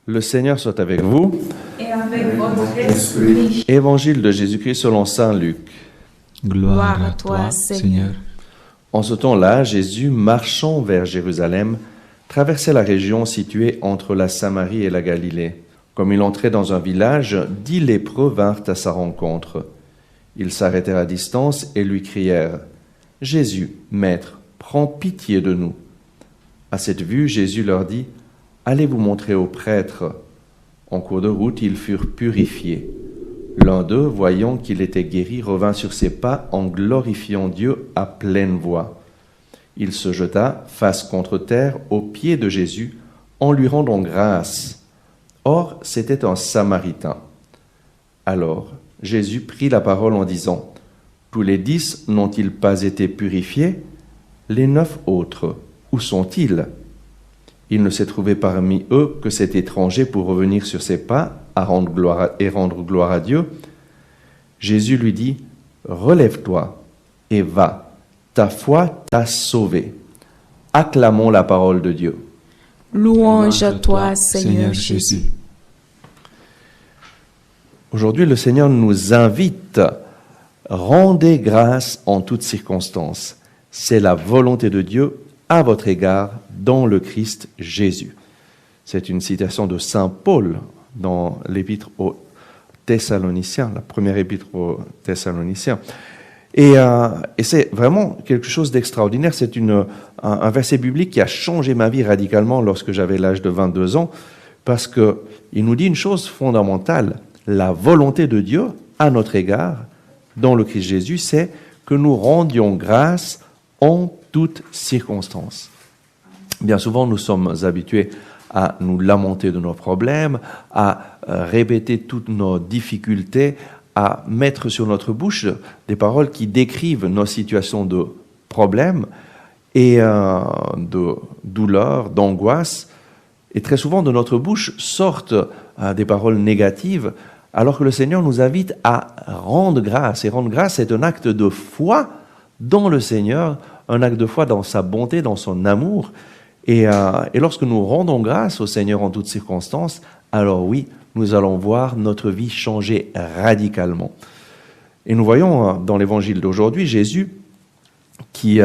Le Seigneur soit avec vous. Et avec votre esprit. Évangile de Jésus-Christ selon saint Luc. Gloire à toi, Seigneur. En ce temps-là, Jésus, marchant vers Jérusalem, traversait la région située entre la Samarie et la Galilée. Comme il entrait dans un village, 10 lépreux vinrent à sa rencontre. Ils s'arrêtèrent à distance et lui crièrent « Jésus, Maître, prends pitié de nous !» À cette vue, Jésus leur dit « Allez vous montrer aux prêtres. » En cours de route, ils furent purifiés. L'un d'eux, voyant qu'il était guéri, revint sur ses pas en glorifiant Dieu à pleine voix. Il se jeta, face contre terre, aux pieds de Jésus, en lui rendant grâce. Or, c'était un Samaritain. Alors, Jésus prit la parole en disant « Tous les 10 n'ont-ils pas été purifiés? Les 9 autres, où sont-ils » Il ne s'est trouvé parmi eux que cet étranger pour revenir sur ses pas et rendre gloire à Dieu. Jésus lui dit « Relève-toi et va, ta foi t'a sauvé. » Acclamons la parole de Dieu. Louange à toi, Seigneur Jésus. Aujourd'hui, le Seigneur nous invite « Rendez grâce en toutes circonstances. C'est la volonté de Dieu à votre égard dans le Christ Jésus. » C'est une citation de saint Paul dans l'épître aux Thessaloniciens, la première épître aux Thessaloniciens. Et c'est vraiment quelque chose d'extraordinaire. C'est un verset biblique qui a changé ma vie radicalement lorsque j'avais l'âge de 22 ans, parce qu'il nous dit une chose fondamentale. La volonté de Dieu à notre égard dans le Christ Jésus, c'est que nous rendions grâce en toutes circonstances. Bien souvent, nous sommes habitués à nous lamenter de nos problèmes, à répéter toutes nos difficultés, à mettre sur notre bouche des paroles qui décrivent nos situations de problèmes et de douleur, d'angoisse. Et très souvent, de notre bouche sortent des paroles négatives, alors que le Seigneur nous invite à rendre grâce. Et rendre grâce, c'est un acte de foi dans le Seigneur, un acte de foi dans sa bonté, dans son amour. Et lorsque nous rendons grâce au Seigneur en toutes circonstances, alors oui, nous allons voir notre vie changer radicalement. Et nous voyons dans l'évangile d'aujourd'hui Jésus qui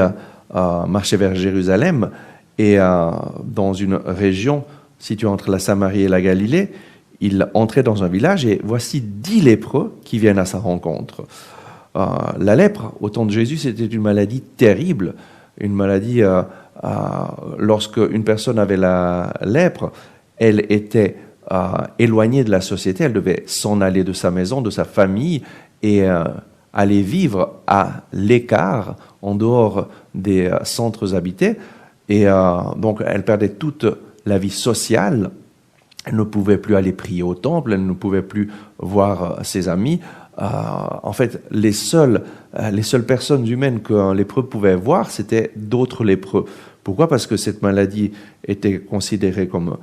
marchait vers Jérusalem et dans une région située entre la Samarie et la Galilée, il entrait dans un village et voici 10 lépreux qui viennent à sa rencontre. La lèpre, au temps de Jésus, c'était une maladie terrible, une maladie, lorsque une personne avait la lèpre, elle était éloignée de la société, elle devait s'en aller de sa maison, de sa famille, et aller vivre à l'écart, en dehors des centres habités, et donc elle perdait toute la vie sociale, elle ne pouvait plus aller prier au temple, elle ne pouvait plus voir ses amis. En fait, les seules personnes humaines qu'un lépreux pouvait voir, c'était d'autres lépreux. Pourquoi? Parce que cette maladie était considérée comme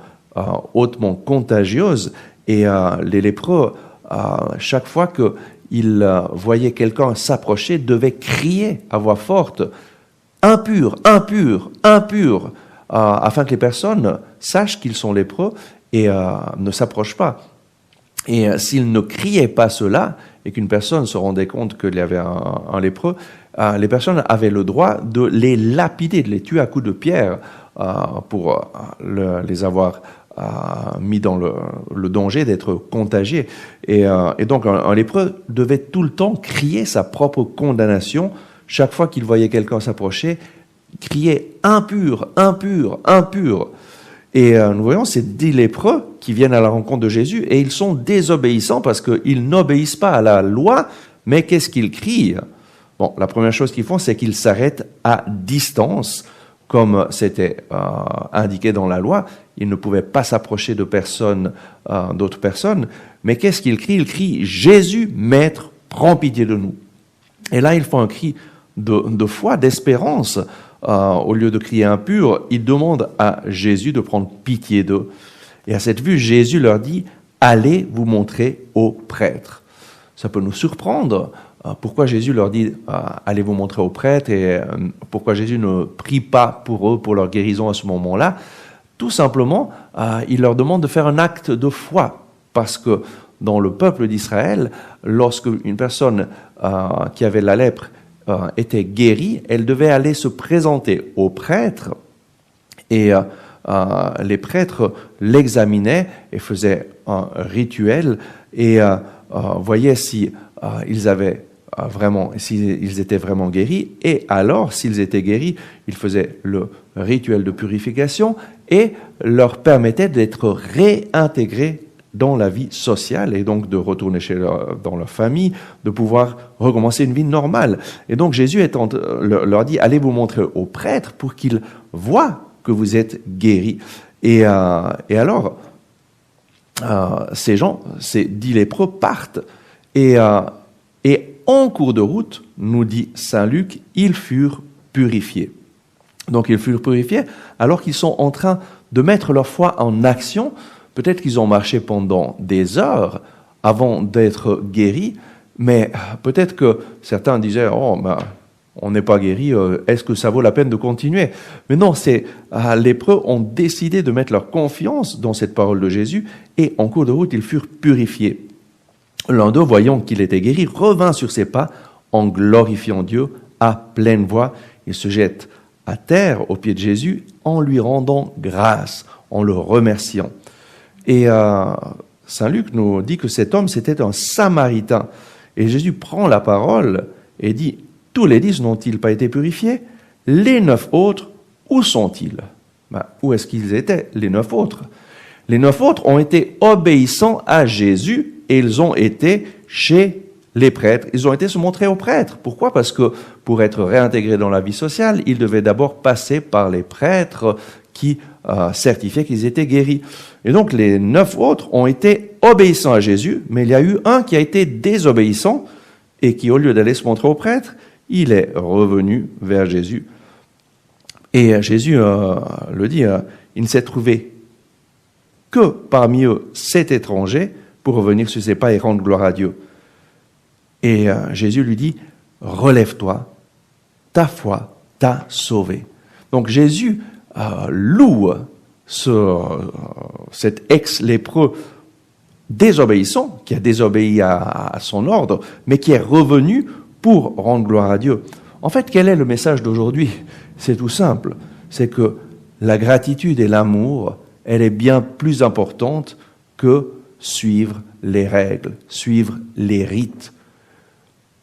hautement contagieuse et les lépreux, chaque fois qu'ils voyaient quelqu'un s'approcher, devaient crier à voix forte « Impur, impur, impur !» afin que les personnes sachent qu'ils sont lépreux et ne s'approchent pas. Et s'ils ne criaient pas cela, et qu'une personne se rendait compte qu'il y avait un lépreux, les personnes avaient le droit de les lapider, de les tuer à coups de pierre pour les avoir mis dans le danger d'être contagiés. Et donc un lépreux devait tout le temps crier sa propre condamnation. Chaque fois qu'il voyait quelqu'un s'approcher, crier « impur, impur, impur ». Et nous voyons ces 10 lépreux qui viennent à la rencontre de Jésus et ils sont désobéissants parce qu'ils n'obéissent pas à la loi, mais qu'est-ce qu'ils crient? Bon, la première chose qu'ils font, c'est qu'ils s'arrêtent à distance, comme c'était indiqué dans la loi. Ils ne pouvaient pas s'approcher de d'autres personnes, mais qu'est-ce qu'ils crient? Ils crient « Jésus, Maître, prends pitié de nous ». Et là, ils font un cri de foi, d'espérance. Au lieu de crier impur, ils demandent à Jésus de prendre pitié d'eux. Et à cette vue, Jésus leur dit « Allez vous montrer aux prêtres ». Ça peut nous surprendre. Pourquoi Jésus leur dit « Allez vous montrer aux prêtres » et pourquoi Jésus ne prie pas pour eux, pour leur guérison à ce moment-là? Tout simplement, il leur demande de faire un acte de foi, parce que dans le peuple d'Israël, lorsque une personne qui avait la lèpre était guérie, elle devait aller se présenter au prêtre, et les prêtres l'examinaient et faisaient un rituel et voyaient si ils étaient vraiment guéris, et alors, s'ils étaient guéris, ils faisaient le rituel de purification et leur permettaient d'être réintégrés dans la vie sociale et donc de retourner dans leur famille, de pouvoir recommencer une vie normale. Et donc Jésus leur dit, allez vous montrer aux prêtres pour qu'ils voient que vous êtes guéris. Et alors, ces gens, ces 10 lépreux partent et en cours de route, nous dit Saint Luc, ils furent purifiés. Donc ils furent purifiés alors qu'ils sont en train de mettre leur foi en action. Peut-être qu'ils ont marché pendant des heures avant d'être guéris, mais peut-être que certains disaient « Oh, on n'est pas guéri, est-ce que ça vaut la peine de continuer ?» Mais non, ces lépreux ont décidé de mettre leur confiance dans cette parole de Jésus et en cours de route, ils furent purifiés. L'un d'eux, voyant qu'il était guéri, revint sur ses pas en glorifiant Dieu à pleine voix. Il se jette à terre aux pieds de Jésus en lui rendant grâce, en le remerciant. Et Saint Luc nous dit que cet homme, c'était un Samaritain. Et Jésus prend la parole et dit, « Tous les 10 n'ont-ils pas été purifiés? Les 9 autres, où sont-ils » Où est-ce qu'ils étaient, les 9 autres? Les 9 autres ont été obéissants à Jésus et ils ont été chez les prêtres. Ils ont été se montrer aux prêtres. Pourquoi? Parce que pour être réintégrés dans la vie sociale, ils devaient d'abord passer par les prêtres qui certifiaient qu'ils étaient guéris. Et donc les 9 autres ont été obéissants à Jésus, mais il y a eu un qui a été désobéissant et qui, au lieu d'aller se montrer aux prêtres, il est revenu vers Jésus. Et Jésus le dit, il ne s'est trouvé que parmi eux 7 étrangers pour revenir sur ses pas et rendre gloire à Dieu. Et Jésus lui dit, relève-toi, ta foi t'a sauvé. Donc Jésus loue cet ex-lépreux désobéissant, qui a désobéi à son ordre, mais qui est revenu pour rendre gloire à Dieu. En fait, quel est le message d'aujourd'hui? C'est tout simple, c'est que la gratitude et l'amour, elle est bien plus importante que suivre les règles, suivre les rites.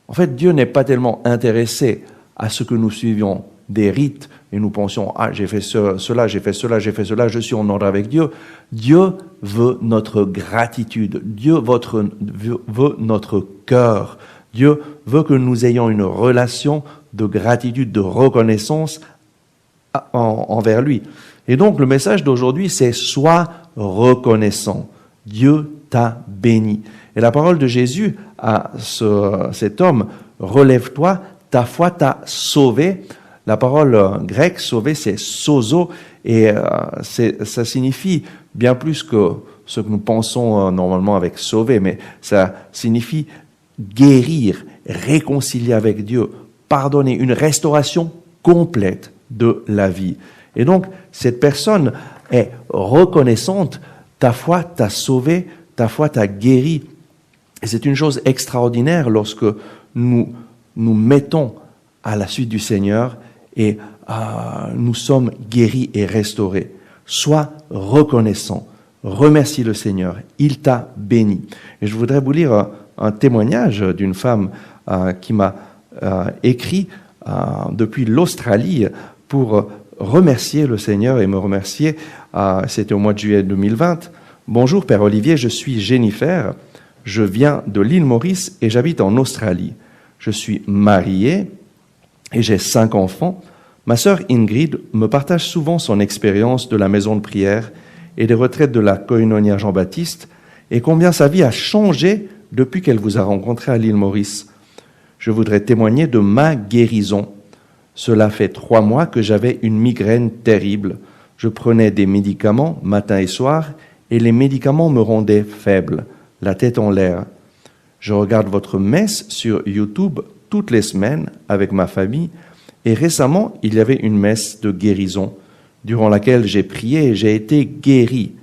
En fait, Dieu n'est pas tellement intéressé à ce que nous suivions des rites et nous pensions, j'ai fait cela, j'ai fait cela, j'ai fait cela, je suis en ordre avec Dieu. Dieu veut notre gratitude. Dieu veut notre cœur. Dieu veut que nous ayons une relation de gratitude, de reconnaissance envers lui. Et donc, le message d'aujourd'hui, c'est « Sois reconnaissant. Dieu t'a béni. » Et la parole de Jésus à cet homme, « Relève-toi, ta foi t'a sauvé. » La parole grecque, sauver, c'est sozo, et ça signifie bien plus que ce que nous pensons normalement avec sauver, mais ça signifie guérir, réconcilier avec Dieu, pardonner, une restauration complète de la vie. Et donc, cette personne est reconnaissante, ta foi t'a sauvé, ta foi t'a guéri. Et c'est une chose extraordinaire lorsque nous nous mettons à la suite du Seigneur et nous sommes guéris et restaurés. Sois reconnaissant, remercie le Seigneur, il t'a béni. Et je voudrais vous lire un témoignage d'une femme qui m'a écrit depuis l'Australie pour remercier le Seigneur et me remercier. C'était au mois de juillet 2020. Bonjour Père Olivier, je suis Jennifer, je viens de l'île Maurice et j'habite en Australie. Je suis mariée et j'ai 5 enfants. Ma sœur Ingrid me partage souvent son expérience de la maison de prière et des retraites de la Koinonia Jean-Baptiste et combien sa vie a changé depuis qu'elle vous a rencontré à l'île Maurice. Je voudrais témoigner de ma guérison. Cela fait 3 mois que j'avais une migraine terrible. Je prenais des médicaments matin et soir et les médicaments me rendaient faible, la tête en l'air. Je regarde votre messe sur YouTube toutes les semaines avec ma famille et récemment, il y avait une messe de guérison. durant laquelle j'ai prié et j'ai été guéri.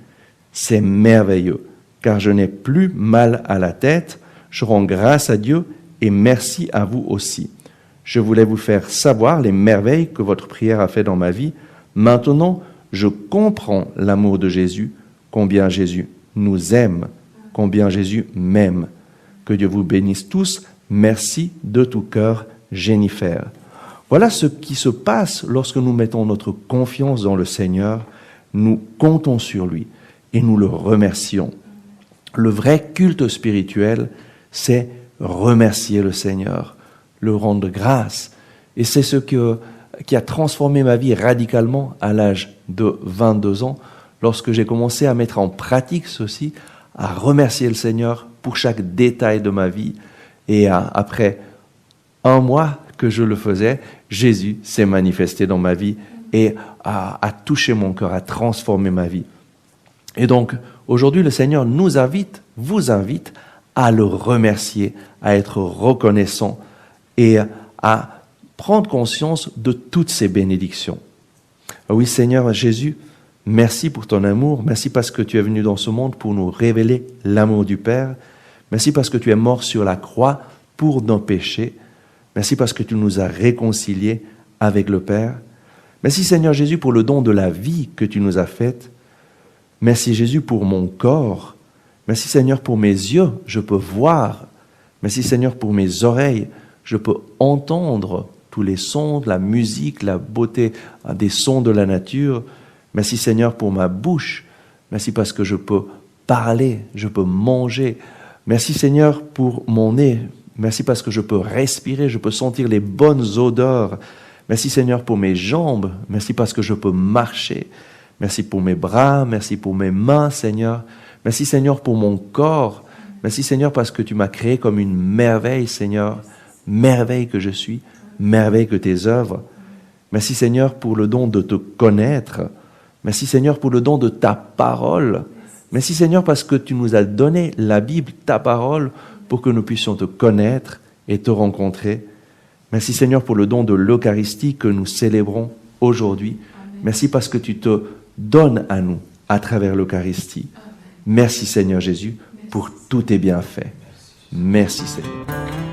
C'est merveilleux, car je n'ai plus mal à la tête. Je rends grâce à Dieu et merci à vous aussi. Je voulais vous faire savoir les merveilles que votre prière a fait dans ma vie. Maintenant, je comprends l'amour de Jésus, combien Jésus nous aime, combien Jésus m'aime. Que Dieu vous bénisse tous. Merci de tout cœur, Jennifer. Voilà ce qui se passe lorsque nous mettons notre confiance dans le Seigneur. Nous comptons sur lui et nous le remercions. Le vrai culte spirituel, c'est remercier le Seigneur, le rendre grâce. Et c'est ce qui a transformé ma vie radicalement à l'âge de 22 ans, lorsque j'ai commencé à mettre en pratique ceci, à remercier le Seigneur pour chaque détail de ma vie. Et après un mois que je le faisais, Jésus s'est manifesté dans ma vie et a touché mon cœur, a transformé ma vie. Et donc, aujourd'hui, le Seigneur nous invite, vous invite à le remercier, à être reconnaissant et à prendre conscience de toutes ces bénédictions. Oui, Seigneur Jésus, merci pour ton amour. Merci parce que tu es venu dans ce monde pour nous révéler l'amour du Père. Merci parce que tu es mort sur la croix pour nos péchés. Merci parce que tu nous as réconciliés avec le Père. Merci Seigneur Jésus pour le don de la vie que tu nous as faite. Merci Jésus pour mon corps. Merci Seigneur pour mes yeux, je peux voir. Merci Seigneur pour mes oreilles, je peux entendre tous les sons, la musique, la beauté des sons de la nature. Merci Seigneur pour ma bouche. Merci parce que je peux parler, je peux manger. Merci Seigneur pour mon nez. Merci parce que je peux respirer, je peux sentir les bonnes odeurs. Merci Seigneur pour mes jambes. Merci parce que je peux marcher. Merci pour mes bras, merci pour mes mains Seigneur. Merci Seigneur pour mon corps. Merci Seigneur parce que tu m'as créé comme une merveille Seigneur. Merveille que je suis, merveille que tes œuvres. Merci Seigneur pour le don de te connaître. Merci Seigneur pour le don de ta parole. Merci Seigneur parce que tu nous as donné la Bible, ta parole, pour que nous puissions te connaître et te rencontrer. Merci Seigneur pour le don de l'Eucharistie que nous célébrons aujourd'hui. Merci parce que tu te donnes à nous à travers l'Eucharistie. Merci Seigneur Jésus pour tous tes bienfaits. Merci Seigneur.